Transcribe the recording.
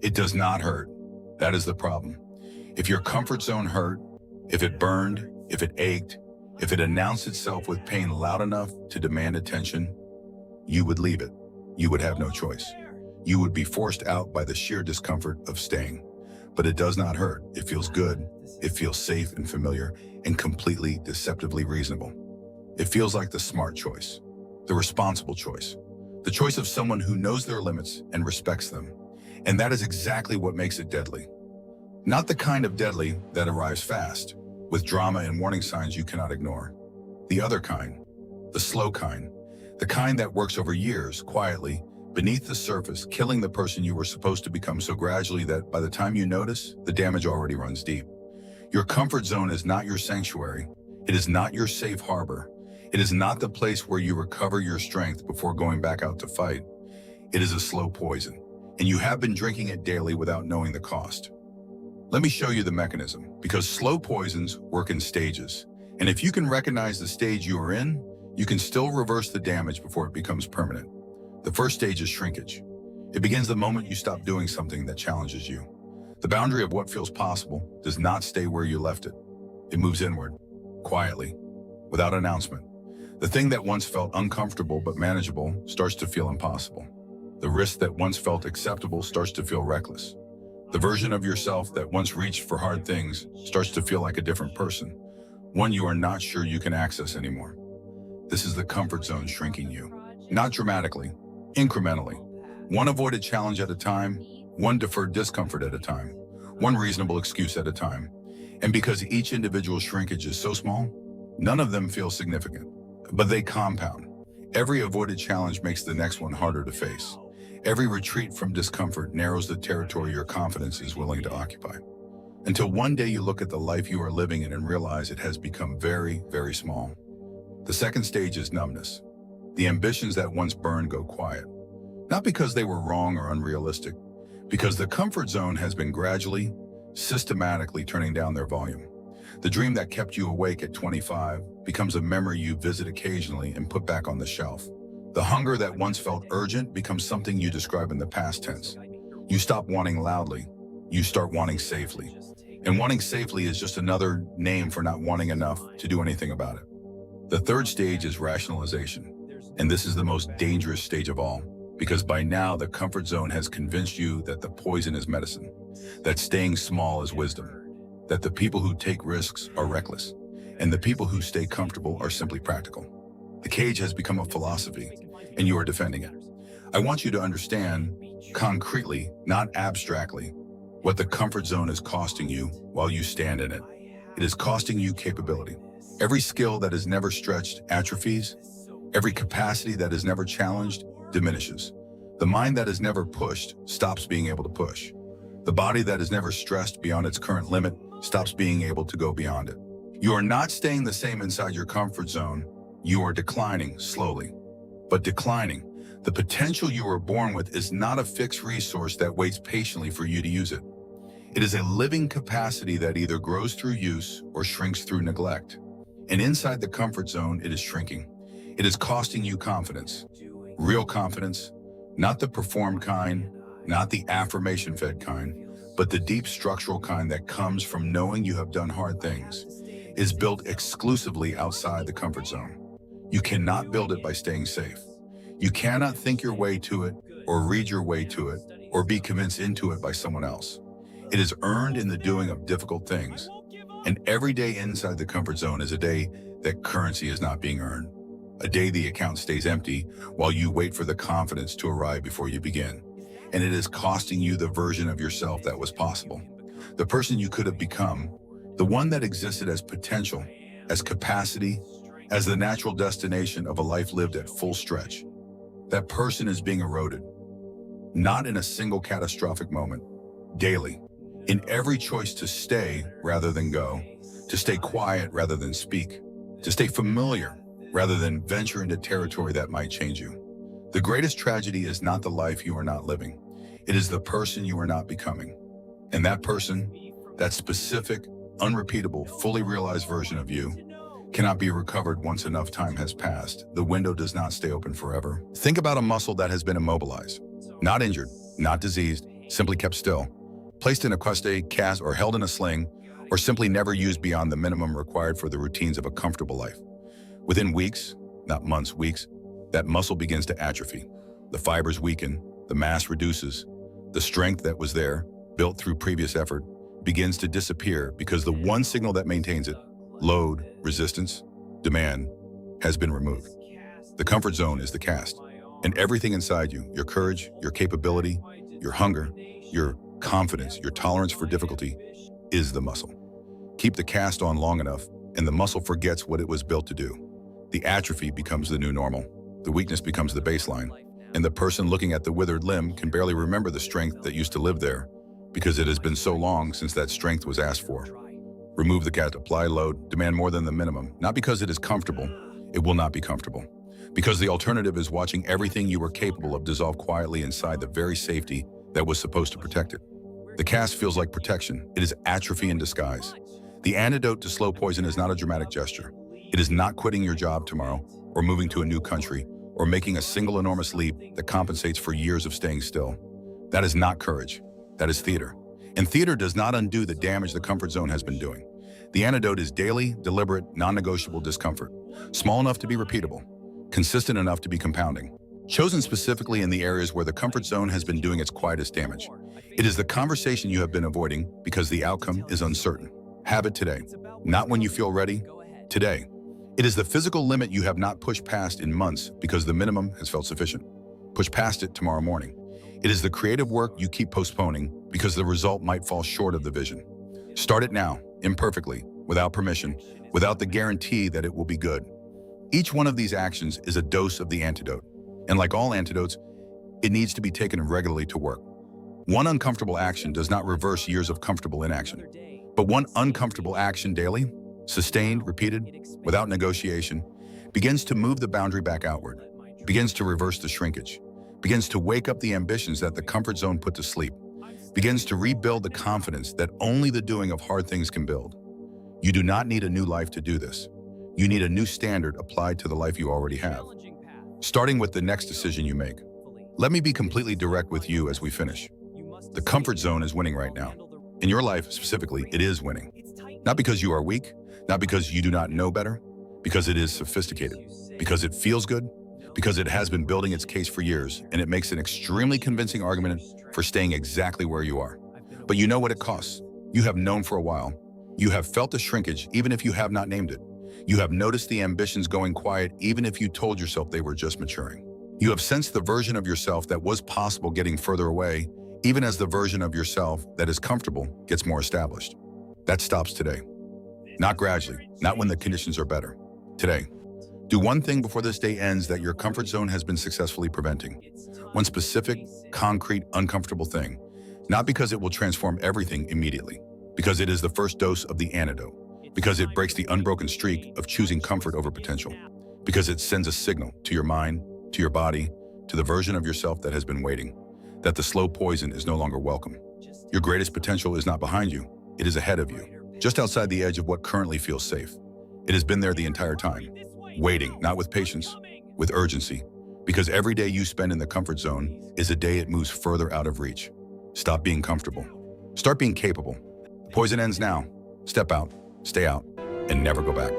It does not hurt. That is the problem. If your comfort zone hurt, if it burned, if it ached, if it announced itself with pain loud enough to demand attention, you would leave it. You would have no choice. You would be forced out by the sheer discomfort of staying. But it does not hurt. It feels good. It feels safe and familiar and completely deceptively reasonable. It feels like the smart choice, the responsible choice, the choice of someone who knows their limits and respects them. And that is exactly what makes it deadly. Not the kind of deadly that arrives fast, with drama and warning signs you cannot ignore. The other kind, the slow kind, the kind that works over years, quietly, beneath the surface, killing the person you were supposed to become so gradually that by the time you notice, the damage already runs deep. Your comfort zone is not your sanctuary. It is not your safe harbor. It is not the place where you recover your strength before going back out to fight. It is a slow poison, and you have been drinking it daily without knowing the cost. Let me show you the mechanism, because slow poisons work in stages. And if you can recognize the stage you are in, you can still reverse the damage before it becomes permanent. The first stage is shrinkage. It begins the moment you stop doing something that challenges you. The boundary of what feels possible does not stay where you left it. It moves inward, quietly, without announcement. The thing that once felt uncomfortable but manageable starts to feel impossible. The risk that once felt acceptable starts to feel reckless. The version of yourself that once reached for hard things starts to feel like a different person, one you are not sure you can access anymore. This is the comfort zone shrinking you. Not dramatically, incrementally. One avoided challenge at a time, one deferred discomfort at a time, one reasonable excuse at a time. And because each individual shrinkage is so small, none of them feel significant, but they compound. Every avoided challenge makes the next one harder to face. Every retreat from discomfort narrows the territory your confidence is willing to occupy. Until one day you look at the life you are living in and realize it has become very, very small. The second stage is numbness. The ambitions that once burned go quiet. Not because they were wrong or unrealistic, because the comfort zone has been gradually, systematically turning down their volume. The dream that kept you awake at 25 becomes a memory you visit occasionally and put back on the shelf. The hunger that once felt urgent becomes something you describe in the past tense. You stop wanting loudly, you start wanting safely. And wanting safely is just another name for not wanting enough to do anything about it. The third stage is rationalization. And this is the most dangerous stage of all, because by now the comfort zone has convinced you that the poison is medicine, that staying small is wisdom, that the people who take risks are reckless, and the people who stay comfortable are simply practical. The cage has become a philosophy, and you are defending it. I want you to understand, concretely, not abstractly, what the comfort zone is costing you while you stand in it. It is costing you capability. Every skill that is never stretched atrophies. Every capacity that is never challenged diminishes. The mind that is never pushed stops being able to push. The body that is never stressed beyond its current limit stops being able to go beyond it. You are not staying the same inside your comfort zone. You are declining slowly. But declining, the potential you were born with is not a fixed resource that waits patiently for you to use it. It is a living capacity that either grows through use or shrinks through neglect. And inside the comfort zone, it is shrinking. It is costing you confidence. Real confidence, not the performed kind, not the affirmation-fed kind, but the deep structural kind that comes from knowing you have done hard things, is built exclusively outside the comfort zone. You cannot build it by staying safe. You cannot think your way to it, or read your way to it, or be convinced into it by someone else. It is earned in the doing of difficult things. And every day inside the comfort zone is a day that currency is not being earned. A day the account stays empty while you wait for the confidence to arrive before you begin. And it is costing you the version of yourself that was possible. The person you could have become, the one that existed as potential, as capacity, as the natural destination of a life lived at full stretch. That person is being eroded, not in a single catastrophic moment, daily, in every choice to stay rather than go, to stay quiet rather than speak, to stay familiar rather than venture into territory that might change you. The greatest tragedy is not the life you are not living. It is the person you are not becoming. And that person, that specific, unrepeatable, fully realized version of you, cannot be recovered once enough time has passed. The window does not stay open forever. Think about a muscle that has been immobilized, not injured, not diseased, simply kept still, placed in a cast, or held in a sling, or simply never used beyond the minimum required for the routines of a comfortable life. Within weeks, not months, weeks, that muscle begins to atrophy. The fibers weaken, the mass reduces. The strength that was there, built through previous effort, begins to disappear because the one signal that maintains it, load, resistance, demand, has been removed. The comfort zone is the cast, and everything inside you, your courage, your capability, your hunger, your confidence, your tolerance for difficulty, is the muscle. Keep the cast on long enough, and the muscle forgets what it was built to do. The atrophy becomes the new normal. The weakness becomes the baseline, and the person looking at the withered limb can barely remember the strength that used to live there because it has been so long since that strength was asked for. Remove the cast, apply load, demand more than the minimum, not because it is comfortable. It will not be comfortable. Because the alternative is watching everything you were capable of dissolve quietly inside the very safety that was supposed to protect it. The cast feels like protection. It is atrophy in disguise. The antidote to slow poison is not a dramatic gesture. It is not quitting your job tomorrow, or moving to a new country, or making a single enormous leap that compensates for years of staying still. That is not courage. That is theater. And theater does not undo the damage the comfort zone has been doing. The antidote is daily, deliberate, non-negotiable discomfort, small enough to be repeatable, consistent enough to be compounding, chosen specifically in the areas where the comfort zone has been doing its quietest damage. It is the conversation you have been avoiding because the outcome is uncertain. Have it today. Not when you feel ready, today. It is the physical limit you have not pushed past in months because the minimum has felt sufficient. Push past it tomorrow morning. It is the creative work you keep postponing because the result might fall short of the vision. Start it now, imperfectly, without permission, without the guarantee that it will be good. Each one of these actions is a dose of the antidote. And like all antidotes, it needs to be taken regularly to work. One uncomfortable action does not reverse years of comfortable inaction. But one uncomfortable action daily, sustained, repeated, without negotiation, begins to move the boundary back outward, begins to reverse the shrinkage, begins to wake up the ambitions that the comfort zone put to sleep, begins to rebuild the confidence that only the doing of hard things can build. You do not need a new life to do this. You need a new standard applied to the life you already have. Starting with the next decision you make. Let me be completely direct with you as we finish. The comfort zone is winning right now. In your life specifically, it is winning. Not because you are weak, not because you do not know better, because it is sophisticated, because it feels good, because it has been building its case for years, and it makes an extremely convincing argument for staying exactly where you are. But you know what it costs. You have known for a while. You have felt the shrinkage even if you have not named it. You have noticed the ambitions going quiet even if you told yourself they were just maturing. You have sensed the version of yourself that was possible getting further away, even as the version of yourself that is comfortable gets more established. That stops today. Not gradually, not when the conditions are better. Today. Do one thing before this day ends that your comfort zone has been successfully preventing. One specific, concrete, uncomfortable thing. Not because it will transform everything immediately, because it is the first dose of the antidote, because it breaks the unbroken streak of choosing comfort over potential, because it sends a signal to your mind, to your body, to the version of yourself that has been waiting, that the slow poison is no longer welcome. Your greatest potential is not behind you, it is ahead of you, just outside the edge of what currently feels safe. It has been there the entire time, waiting, not with patience, with urgency, because every day you spend in the comfort zone is a day it moves further out of reach. Stop being comfortable. Start being capable. The poison ends now. Step out, stay out, and never go back.